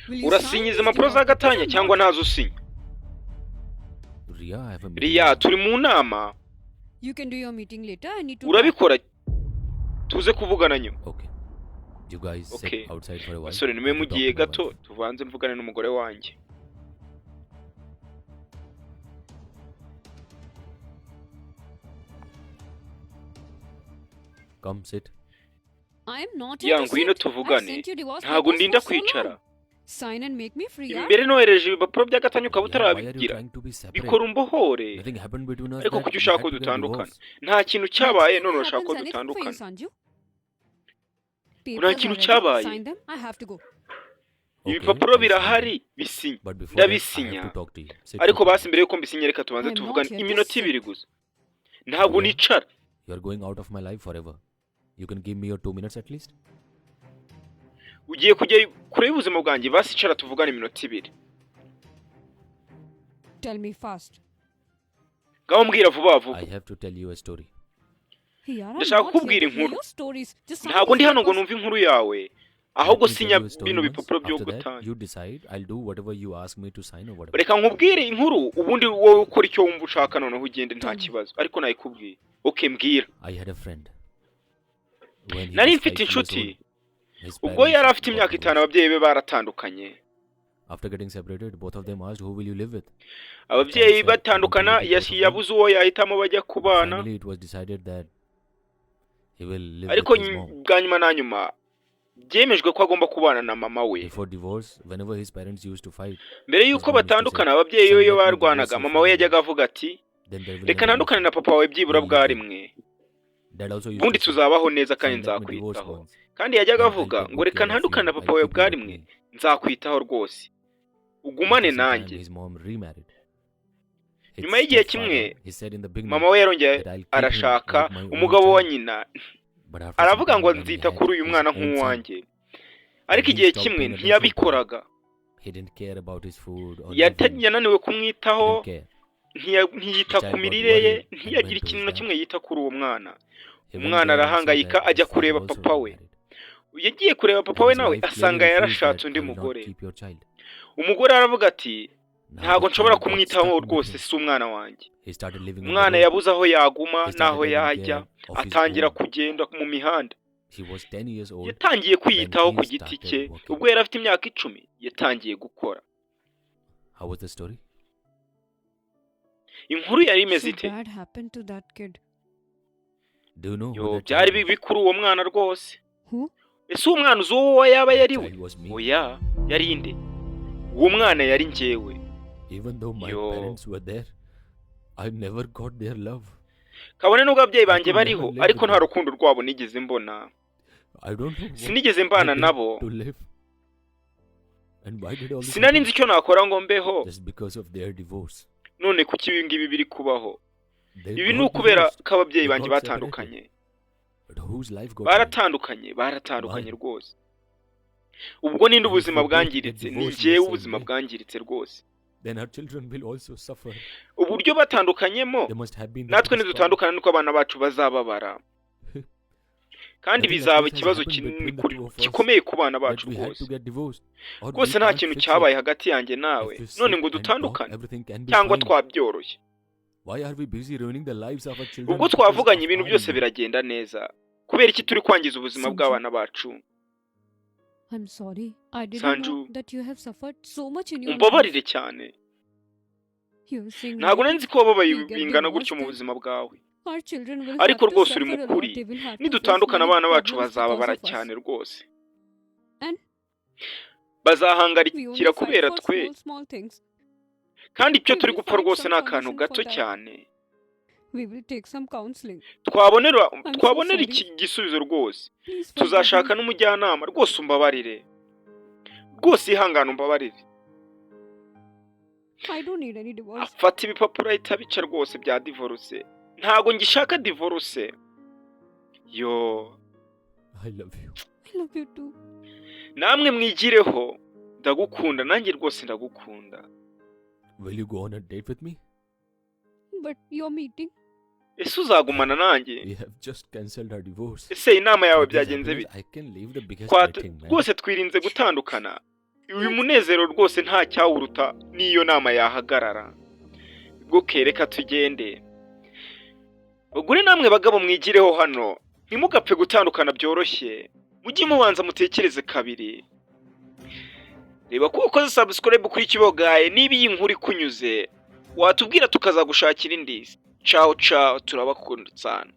Will you sign urasinyiza this impapuro za document gatanya or cyangwa not? ntazo usinya? Ria, I have a meeting. Ria, turi mu nama. You can do your meeting later. I need to. Urabikora tuze kuvugana nyuma. Okay. You guys Okay. sit outside for a while. Basore I nimwe have to talk mugiye to my gato wife. tuvanze mvugane n'umugore wanjye. Come sit. I am not Ya here to ngwino sit. I tuvugane. sent you divorce Ntago papers ndinda for so long. kwicara. Sign and make me free. Yeah? Imbere nohereje ibipapuro bya gatanya ukaba Ria, why are you utarabigira. trying to be separate? Bikora umbohore. Nothing happened between us. Ariko that kuki we ushaka had ko to get dutandukana? divorced. Nta kintu cyabaye none Nothing urashaka ko happens anything for you, dutandukana. Sanju. Nta Papers kintu are ready. cyabaye. Sign them. I have to go. Okay, Ibipapuro I'll sign birahari them. bisinya. But before that, I have Ndabisinya. to talk to you. Sit Ariko for a basi minute. mbere yuko mbisinya reka tubanze I'm not tuvugane here to iminota sit. ibiri gusa. Ntabwo Ria, nicara. you're going out of my life forever. You can give me your 2 minutes at least? Ugiye kujya kure y'ubuzima bwanjye basi icara tuvugane iminota ibiri. Tell me fast. Ngaho mbwira vuba vuba. I have to tell you a story. Here, I'm Ndashaka not kukubwira here to hear inkuru. your stories. Just sign Ntabwo ndi these hano ngo papers. numve inkuru yawe. Ahubwo Let me tell sinya you a story bino once. bipapuro byo After that, gutanga. you decide. I'll do whatever you ask me to sign or whatever. Reka nkubwire inkuru ubundi wowe ukora icyo wumva ushaka noneho ugende nta Tell me. kibazo. Ariko nayikubwiye. Okay mbwira. I had a friend. When he Nari was mfite 5 years inshuti. old, his Ubwo parents yari afite got imyaka itanu divorced. ababyeyi be baratandukanye. After getting separated, both of them asked who will you live with. Ababyeyi said, batandukana "I want to live with both of them." yabuze uwo yahitamo bajya kubana. Finally, it was decided that he will live Ariko with his mom. bwa nyuma na nyuma byemejwe ko agomba kubana na mama we. Before divorce, whenever his parents used to fight, Mbere his yuko mom used to say, batandukana ababyeyi "Son, be iyo let me divorce barwanaga you mama for we a yajyaga year. avuga ati Then there will reka never be ntandukane na papa wawe byibura We'll bwa live rimwe. Dad also used Ubundi to say, tuzabaho neza kandi "Son, let me divorce nzakwitaho." once. Kandi yajyaga Then I'll avuga take ngo good reka care of ntandukane na you. papa I'll wawe keep bwa you with rimwe me." nzakwitaho rwose. After Ugumane some time, nanjye. his mom remarried. His Nyuma y'igihe stepfather, kimwe he said in the beginning mama we yarongeye that I'll keep him arashaka like my own umugabo wa child. nyina. But after some Aravuga ngo time, when he nzita had kuri uyu his mwana own son, nk'uwanjye. Ariko he igihe stopped kimwe paying attention to him. ntiyabikoraga. He didn't care about his food or living. Yananiwe He kumwitaho, didn't care. ntiyita The ku child got mirire ye, worried and ntiyagira went to ikintu his na dad. kimwe yita kuri uwo mwana. He went Umwana there and saw arahangayika that ajya his father kureba also papa we. remarried. Yagiye kureba papa Then we his nawe wife asanga clearly refused yarashatse that undi I will not mugore. keep your child. Umugore aravuga ati Now ntabwo the nshobora child got kumwitaho stuck in rwose between. si umwana wanjye. He started living on the Umwana road. yabuze aho yaguma He started n'aho taking yajya, care of his atangira own. kugenda mu mihanda. He was 10 years old Yatangiye when kwiyitaho he ku giti cye. started working. Ubwo yari afite imyaka 10 yatangiye gukora. How was the story? Inkuru yari imeze So ite? bad happened to that kid. Do you know who Yo that byari child was? bibi kuri uwo mwana rwose. Who? Ese uwo mwana uzi uwo yaba That yari we? child was me. Oya, yari nde? Uwo mwana yari njyewe. Even though my Yo. parents were there, I never got their love. Kabone nubwo ababyeyi I banjye could bariho never live ariko with nta them. rukundo rwabo nigeze mbona. I don't know what Sinigeze I mbana did nabo. to live. And why did all this Sinari happen? nzi icyo nakora ngo mbeho. Just because of their divorce. None kuki ibi ngibi biri kubaho? They Ibi ni got ukubera divorced. ko ababyeyi They banjye got batandukanye. But whose life got ruined? Baratandukanye Why? rwose. Ubwo ninde And if ubuzima we both get bwangiritse? Ni divorced in njyewe the same ubuzima way, bwangiritse rwose. then our children will also suffer. Uburyo batandukanyemo They must have been the natwe best part. nidutandukana niko abana bacu bazababara. Kandi Nothing bizaba like this has ikibazo happened between the kinini two of us gikomeye ku bana that bacu we had rwose. to get divorced. Or we Rwose nta can't kintu fix cyabaye it. hagati yanjye nawe. If we sit None ngo and talk, dutandukane everything can be cyangwa fine. twabyoroshye. Why are we busy ruining the lives of our children? Ubwo because twavuganye of ibintu our byose ego? biragenda neza. Kubera iki turi kwangiza ubuzima Sanju. bw'abana bacu? I'm sorry. I didn't Sanju. know that you have suffered so much in your life. Umbabarire cyane. You're saying Ntabwo right. nari nzi ko wababaye We'll get bingana divorced gutyo mu then. buzima bwawe. Our children will Ariko have to rwose uri suffer a mukuri. lot. They will have to face Nidutandukana many abana bacu problems bazababara because of us. cyane rwose. And we Bazahangarikira only fight kubera for twe. small things. Kandi icyo We turi will gupfa find rwose some ni akantu solution gato for that. cyane. We will take some counseling. Twabonera so twabonera sorry. iki gisubizo rwose. Please forgive Tuzashaka me. n'umujyanama rwose umbabarire. Rwose ihangana umbabarire. I don't need any divorce. Afata ibipapuro ahita bica rwose bya divorce. Ntago ngishaka divorce. Yo, I love you. I love you too. namwe mwigireho. Ndagukunda nanjye rwose ndagukunda. Will you go on a date with me? But your meeting? Ese uzagumana nanjye? We have just cancelled our divorce. Ese inama yawe What is byagenze happening bite? is I can leave the biggest Twat- fighting man. Rwose twirinze gutandukana. uyu munezero rwose nta cyawuruta n'iyo nama yahagarara. Bwoke reka tugende. Bagure namwe bagabo mwigireho hano, ntimugapfe gutandukana byoroshye, mujye mubanza mutekereze kabiri. Reba ko ukoze subscribe kuri Kibogaye, niba iyi nkuru ikunyuze watubwira tukazagushakira indi. Ciao ciao, turabakunda cyane.